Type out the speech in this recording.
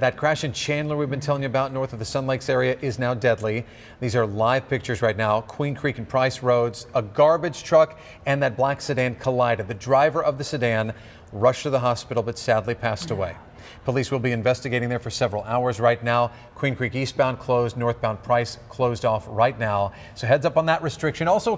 That crash in Chandler we've been telling you about north of the Sun Lakes area is now deadly. These are live pictures right now. Queen Creek and Price Roads, a garbage truck and that black sedan collided. The driver of the sedan rushed to the hospital but sadly passed away. Police will be investigating there for several hours right now. Queen Creek eastbound closed, northbound Price closed off right now. So heads up on that restriction. Also